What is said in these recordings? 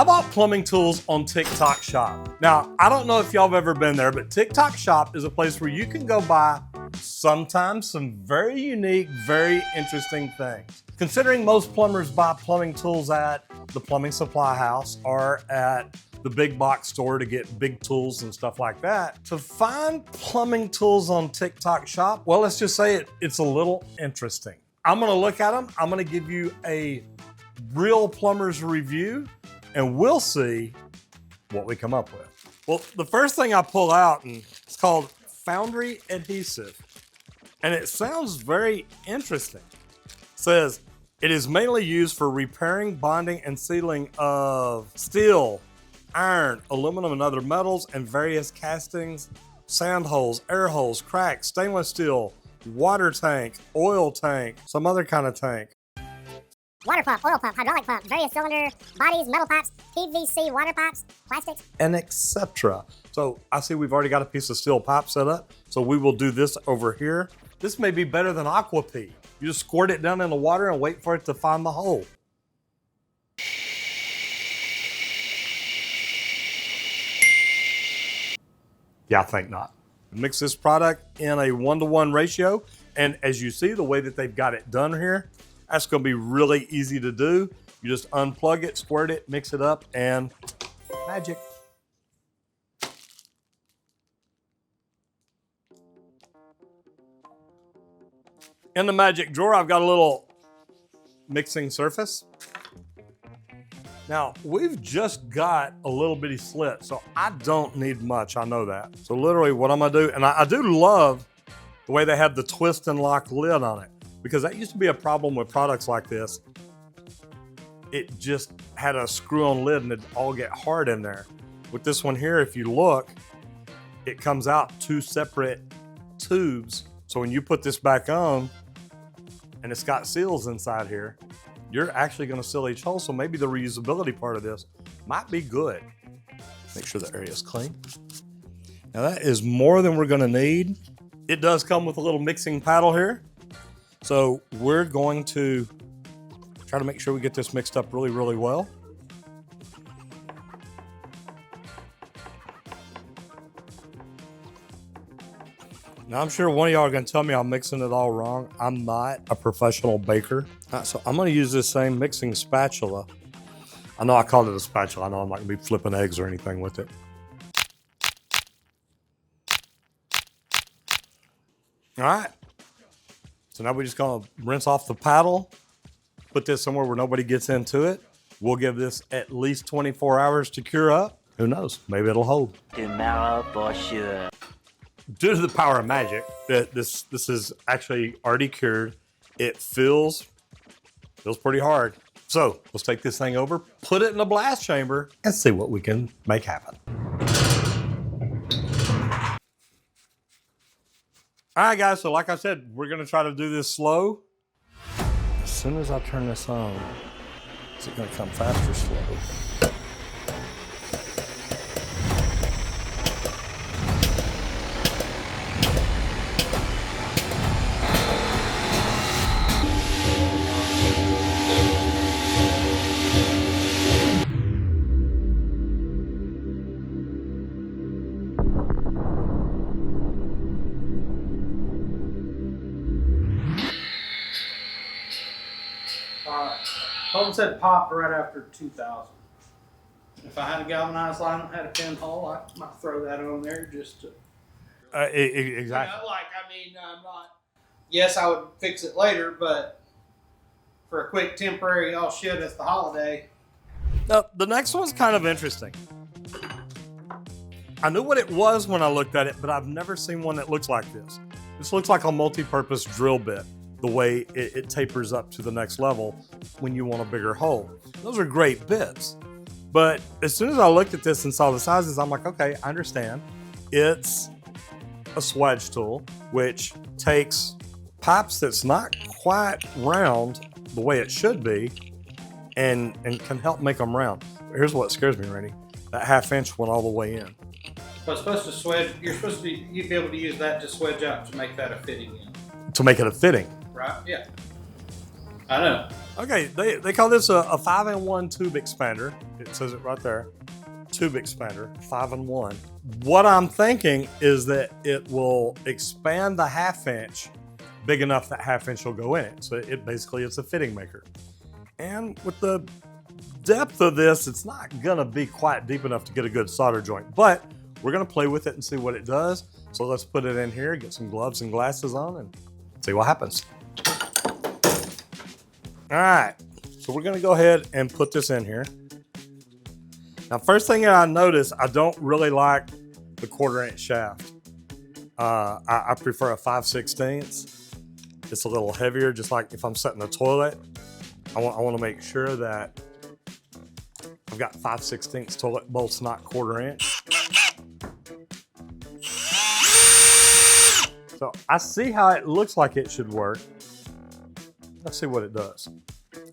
I bought plumbing tools on TikTok Shop. Now, I don't know if y'all have ever been there, but TikTok Shop is a place where you can go buy sometimes some very unique, very interesting things. Considering most plumbers buy plumbing tools at the plumbing supply house or at the big box store to get big tools and stuff like that, to find plumbing tools on TikTok Shop, well, let's just say it's a little interesting. I'm gonna look at them, I'm gonna give you a real plumber's review, and we'll see what we come up with. Well, the first thing I pull out, and it's called Foundry Adhesive, and it sounds very interesting. It says, it is mainly used for repairing, bonding, and sealing of steel, iron, aluminum, and other metals, and various castings, sand holes, air holes, cracks, stainless steel, water tank, oil tank, some other kind of tank. Water pump, oil pump, hydraulic pump, various cylinder bodies, metal pipes, PVC water pipes, plastics, and etc. So I see we've already got a piece of steel pipe set up. So we will do this over here. This may be better than Aqua-Pee. You just squirt it down in the water and wait for it to find the hole. Yeah, I think not. Mix this product in a 1-to-1 ratio. And as you see, the way that they've got it done here, that's gonna be really easy to do. You just unplug it, squirt it, mix it up, and magic. In the magic drawer, I've got a little mixing surface. Now, we've just got a little bitty slit, so I don't need much, I know that. So literally what I'm gonna do, and I do love the way they have the twist and lock lid on it, because that used to be a problem with products like this. It just had a screw-on lid and it'd all get hard in there. With this one here, if you look, it comes out 2 separate tubes. So when you put this back on, and it's got seals inside here, you're actually gonna seal each hole, so maybe the reusability part of this might be good. Make sure the area is clean. Now that is more than we're gonna need. It does come with a little mixing paddle here. So we're going to try to make sure we get this mixed up really, really well. Now I'm sure one of y'all are gonna tell me I'm mixing it all wrong. I'm not a professional baker. So I'm gonna use this same mixing spatula. I know I called it a spatula. I know I'm not gonna be flipping eggs or anything with it. All right. So now we're just gonna rinse off the paddle, put this somewhere where nobody gets into it. We'll give this at least 24 hours to cure up. Who knows, maybe it'll hold. Tomorrow for sure. Due to the power of magic, this is actually already cured. It feels pretty hard. So let's take this thing over, put it in a blast chamber, and see what we can make happen. All right, guys, so like I said, we're gonna try to do this slow. As soon as I turn this on, is it gonna come fast or slow? Colton said pop right after 2000. If I had a galvanized line that had a pinhole, I might throw that on there just to. Exactly. I'm not. Yes, I would fix it later, but for a quick temporary, oh shit, it's the holiday. Now, the next one's kind of interesting. I knew what it was when I looked at it, but I've never seen one that looks like this. This looks like a multi-purpose drill bit, the way it tapers up to the next level when you want a bigger hole. Those are great bits. But as soon as I looked at this and saw the sizes, I'm like, okay, I understand. It's a swedge tool, which takes pipes that's not quite round the way it should be and can help make them round. But here's what scares me, Randy. That 1/2 inch went all the way in. But it's supposed to swedge, you'd be able to use that to swedge out to make that a fitting in. To make it a fitting. Right? Yeah. I know. Okay, they call this a 5-in-1 tube expander. It says it right there. Tube expander, 5-in-1. What I'm thinking is that it will expand the 1/2 inch big enough that 1/2 inch will go in it. So it basically it's a fitting maker. And with the depth of this, it's not gonna be quite deep enough to get a good solder joint, but we're gonna play with it and see what it does. So let's put it in here, get some gloves and glasses on and see what happens. All right, so we're gonna go ahead and put this in here. Now, first thing that I notice, I don't really like the 1/4 inch shaft. I prefer a 5/16. It's a little heavier, just like if I'm setting the toilet. I want to make sure that I've got 5/16 toilet bolts, not 1/4 inch. So I see how it looks like it should work. Let's see what it does.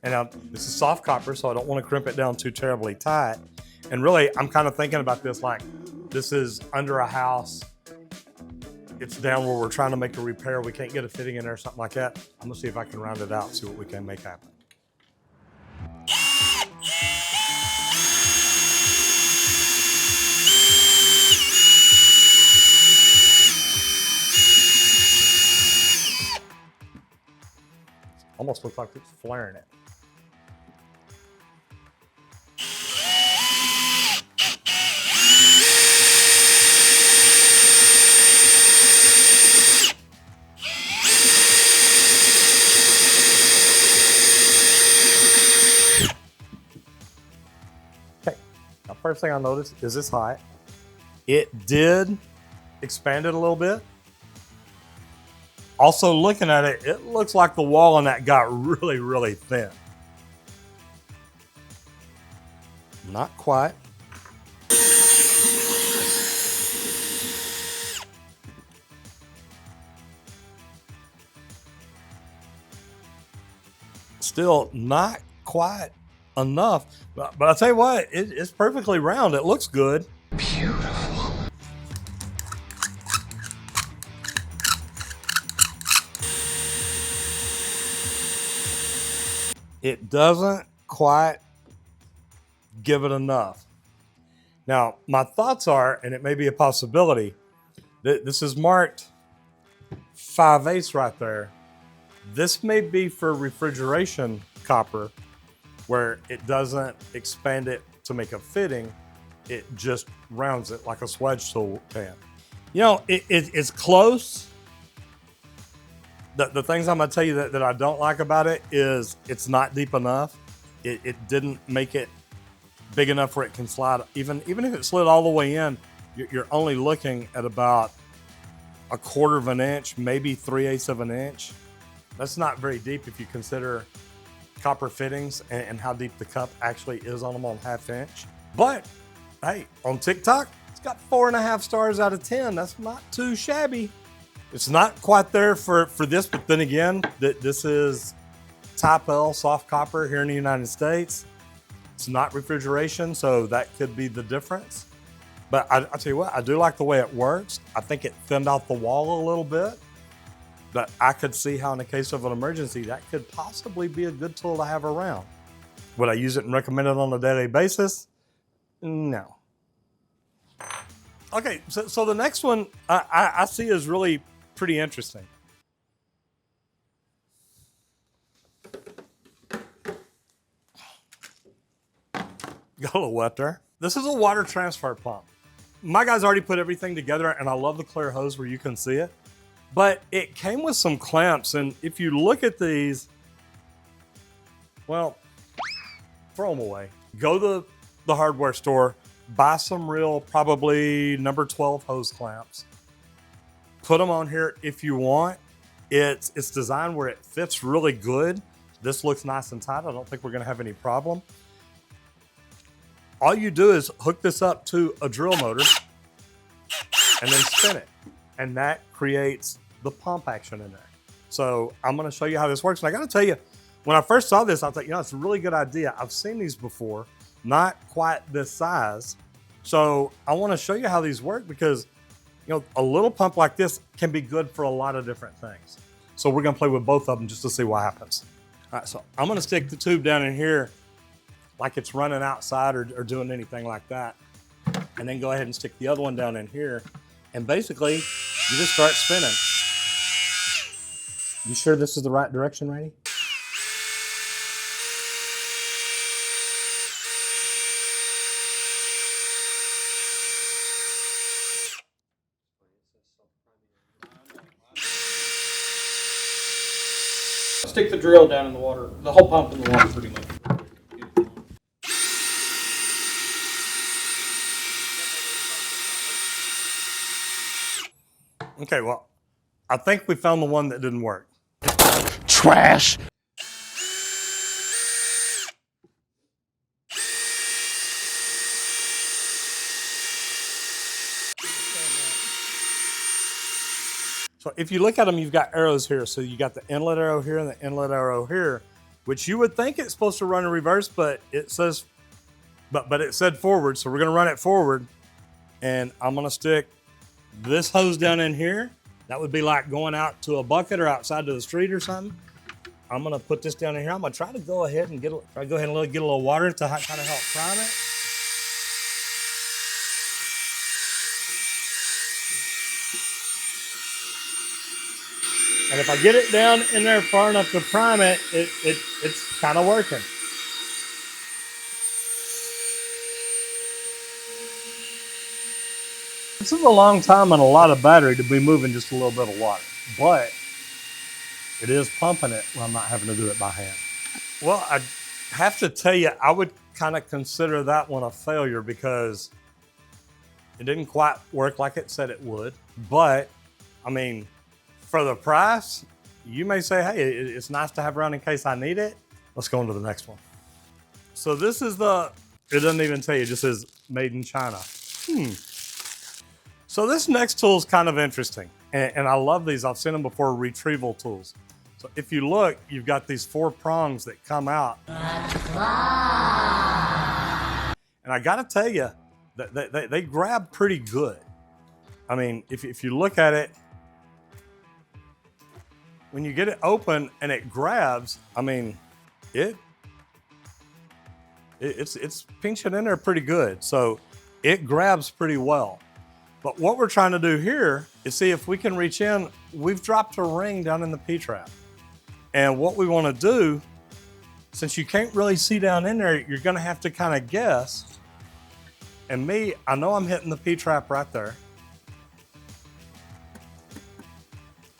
And now this is soft copper, so I don't want to crimp it down too terribly tight. And really, I'm kind of thinking about this like this is under a house. It's down where we're trying to make a repair. We can't get a fitting in there or something like that. I'm gonna see if I can round it out, see what we can make happen. Almost looks like it's flaring it. Okay, now first thing I noticed is this height. It did expand it a little bit. Also looking at it, it looks like the wall on that got really, really thin. Not quite. Still not quite enough, but I'll tell you what, it's perfectly round. It looks good. It doesn't quite give it enough. Now, my thoughts are, and it may be a possibility, that this is marked 5/8 right there. This may be for refrigeration copper, where it doesn't expand it to make a fitting, it just rounds it like a swedge tool can. You know, it's close. The things I'm gonna tell you that I don't like about it is it's not deep enough. It didn't make it big enough where it can slide. Even if it slid all the way in, you're only looking at about 1/4 of an inch, maybe 3/8 of an inch. That's not very deep if you consider copper fittings and how deep the cup actually is on them on 1/2 inch. But hey, on TikTok, it's got 4.5 stars out of 10. That's not too shabby. It's not quite there for this, but then again, this is Type L soft copper here in the United States. It's not refrigeration, so that could be the difference. But I'll tell you what, I do like the way it works. I think it thinned out the wall a little bit, but I could see how in the case of an emergency, that could possibly be a good tool to have around. Would I use it and recommend it on a daily basis? No. Okay, so the next one I see is really pretty interesting. Got a little wet there. This is a water transfer pump. My guys already put everything together and I love the clear hose where you can see it, but it came with some clamps. And if you look at these, well, throw them away. Go to the hardware store, buy some real, probably number 12 hose clamps. Put them on here if you want. It's designed where it fits really good. This looks nice and tight. I don't think we're gonna have any problem. All you do is hook this up to a drill motor and then spin it. And that creates the pump action in there. So I'm gonna show you how this works. And I gotta tell you, when I first saw this, I thought, it's a really good idea. I've seen these before, not quite this size. So I wanna show you how these work because a little pump like this can be good for a lot of different things. So we're gonna play with both of them just to see what happens. All right, so I'm gonna stick the tube down in here like it's running outside or doing anything like that. And then go ahead and stick the other one down in here. And basically, you just start spinning. You sure this is the right direction, Randy? Stick the drill down in the water, the whole pump in the water pretty much. Okay, well, I think we found the one that didn't work. Trash. So if you look at them, you've got arrows here. So you got the inlet arrow here and the inlet arrow here, which you would think it's supposed to run in reverse, but it says, but it said forward. So we're gonna run it forward, and I'm gonna stick this hose down in here. That would be like going out to a bucket or outside to the street or something. I'm gonna put this down in here. I'm gonna try to go ahead and get a little water to kind of help prime it. And if I get it down in there far enough to prime it, it's kind of working. This is a long time and a lot of battery to be moving just a little bit of water, but it is pumping it when I'm not having to do it by hand. Well, I have to tell you, I would kind of consider that one a failure because it didn't quite work like it said it would. But, I mean, for the price, you may say, hey, it's nice to have around in case I need it. Let's go on to the next one. So this is it doesn't even tell you, it just says made in China. So this next tool is kind of interesting. And I love these. I've seen them before, retrieval tools. So if you look, you've got these 4 prongs that come out. And I gotta tell you, they grab pretty good. I mean, if you look at it, when you get it open and it grabs, I mean, it's pinching in there pretty good. So it grabs pretty well. But what we're trying to do here is see if we can reach in. We've dropped a ring down in the P-trap. And what we want to do, since you can't really see down in there, you're going to have to kind of guess. And me, I know I'm hitting the P-trap right there.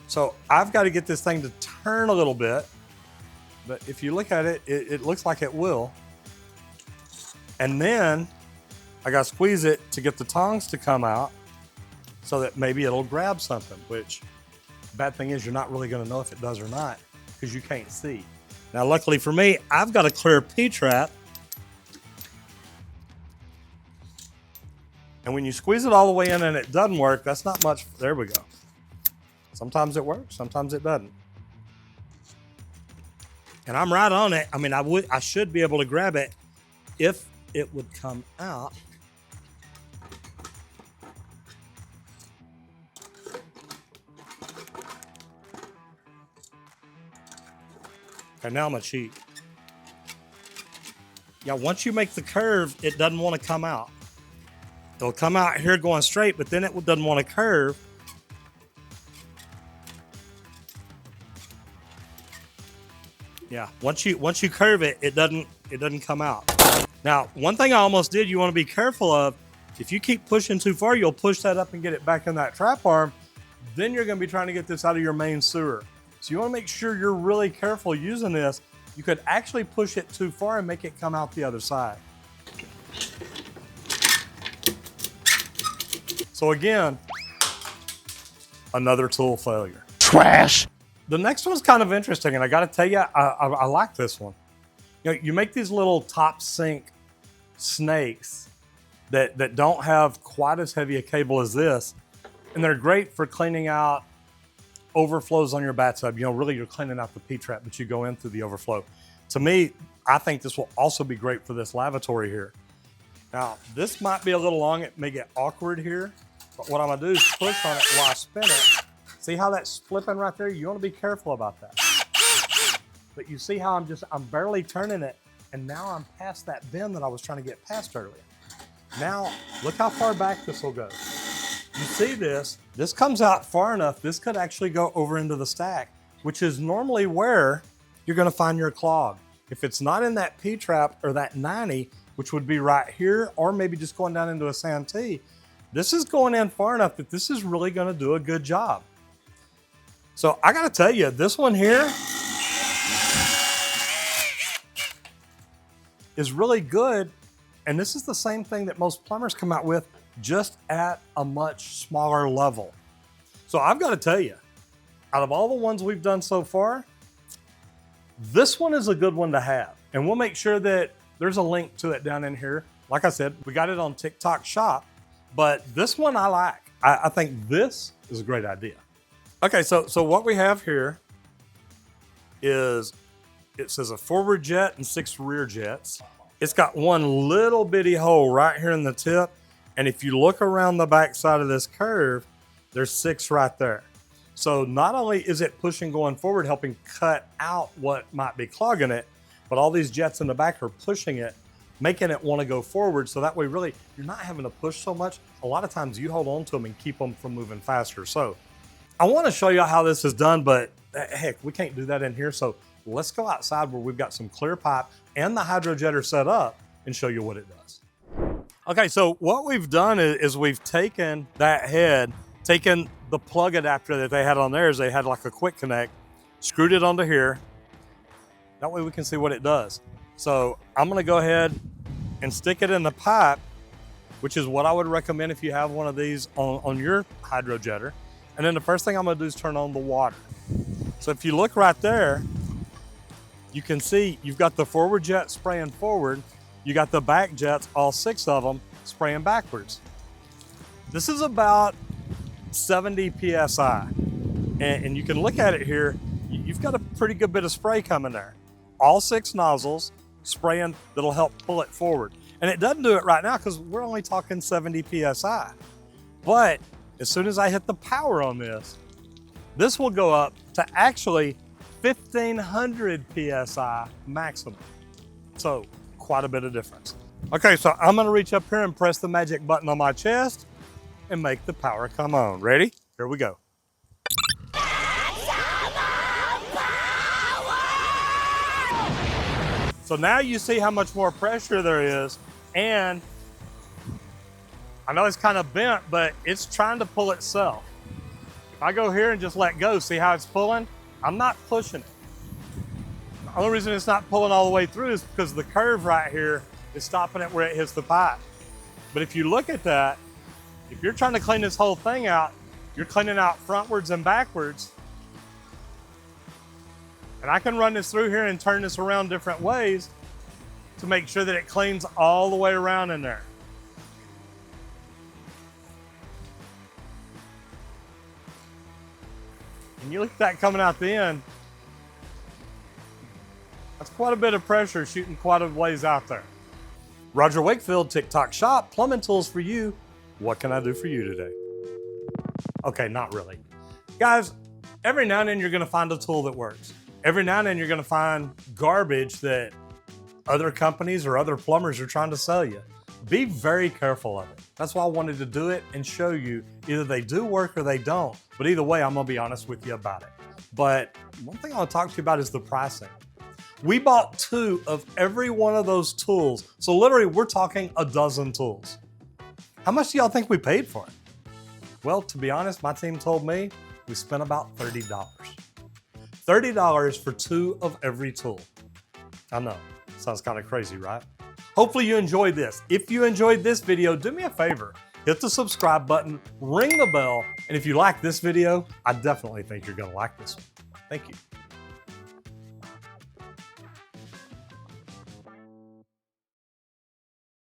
So I've got to get this thing to turn a little bit. But if you look at it, it looks like it will. And then I got to squeeze it to get the tongs to come out so that maybe it'll grab something, which bad thing is you're not really going to know if it does or not because you can't see. Now, luckily for me, I've got a clear P-trap. And when you squeeze it all the way in and it doesn't work, that's not much. There we go. Sometimes it works, sometimes it doesn't. And I'm right on it. I mean, I should be able to grab it if it would come out. Okay, now I'm gonna cheat. Yeah, once you make the curve, it doesn't want to come out. It'll come out here going straight, but then it doesn't want to curve. Yeah, once you curve it, it doesn't come out. Now, one thing I almost did, you want to be careful of, if you keep pushing too far, you'll push that up and get it back in that trap arm. Then you're going to be trying to get this out of your main sewer. So you want to make sure you're really careful using this. You could actually push it too far and make it come out the other side. So again, another tool failure. Trash. The next one's kind of interesting, and I got to tell you, I like this one. You know, you make these little top sink snakes that don't have quite as heavy a cable as this, and they're great for cleaning out overflows on your bathtub. You know, really you're cleaning out the P-trap, but you go in through the overflow. To me, I think this will also be great for this lavatory here. Now, this might be a little long. It may get awkward here, but what I'm gonna do is push on it while I spin it. See how that's flipping right there? You wanna be careful about that. but you see how I'm barely turning it, and now I'm past that bend that I was trying to get past earlier. Now, look how far back this will go. You see this comes out far enough, this could actually go over into the stack, which is normally where you're gonna find your clog. If it's not in that P-trap or that 90, which would be right here, or maybe just going down into a Santee, this is going in far enough that this is really gonna do a good job. So I gotta tell you, this one here is really good. And this is the same thing that most plumbers come out with, just at a much smaller level. So I've got to tell you, out of all the ones we've done so far, this one is a good one to have. And we'll make sure that there's a link to it down in here. Like I said, we got it on TikTok Shop, but this one I like. I think this is a great idea. Okay, so what we have here is, it says a forward jet and 6 rear jets. It's got one little bitty hole right here in the tip. And if you look around the back side of this curve, there's 6 right there. So not only is it pushing going forward, helping cut out what might be clogging it, but all these jets in the back are pushing it, making it want to go forward. So that way, really, you're not having to push so much. A lot of times you hold on to them and keep them from moving faster. So I want to show you how this is done, but heck, we can't do that in here. So let's go outside where we've got some clear pipe and the hydrojetter set up and show you what it does. Okay, so what we've done is we've taken that head, taken the plug adapter that they had on theirs, they had like a quick connect, screwed it onto here. That way we can see what it does. So I'm gonna go ahead and stick it in the pipe, which is what I would recommend if you have one of these on your hydrojetter. And then the first thing I'm gonna do is turn on the water. So if you look right there, you can see you've got the forward jet spraying forward. You got the back jets, all 6 of them, spraying backwards. This is about 70 PSI. And you can look at it here, you've got a pretty good bit of spray coming there. All 6 nozzles spraying that'll help pull it forward. And it doesn't do it right now because we're only talking 70 PSI. But as soon as I hit the power on this will go up to actually 1500 PSI maximum. So quite a bit of difference. Okay, so I'm gonna reach up here and press the magic button on my chest and make the power come on. Ready? Here we go. So now you see how much more pressure there is, and I know it's kind of bent, but it's trying to pull itself. If I go here and just let go, see how it's pulling? I'm not pushing it. The only reason it's not pulling all the way through is because the curve right here is stopping it where it hits the pipe. But if you look at that, if you're trying to clean this whole thing out, you're cleaning out frontwards and backwards. And I can run this through here and turn this around different ways to make sure that it cleans all the way around in there. And you look at that coming out the end, that's quite a bit of pressure shooting quite a ways out there. Roger Wakefield, TikTok Shop, plumbing tools for you. What can I do for you today? Okay, not really. Guys, every now and then you're gonna find a tool that works. Every now and then you're gonna find garbage that other companies or other plumbers are trying to sell you. Be very careful of it. That's why I wanted to do it and show you either they do work or they don't. But either way, I'm gonna be honest with you about it. But one thing I want to talk to you about is the pricing. We bought 2 of every one of those tools. So literally we're talking a dozen tools. How much do y'all think we paid for it? Well, to be honest, my team told me we spent about $30. $30 for 2 of every tool. I know, sounds kind of crazy, right? Hopefully you enjoyed this. If you enjoyed this video, do me a favor, hit the subscribe button, ring the bell, and if you like this video, I definitely think you're gonna like this one. Thank you.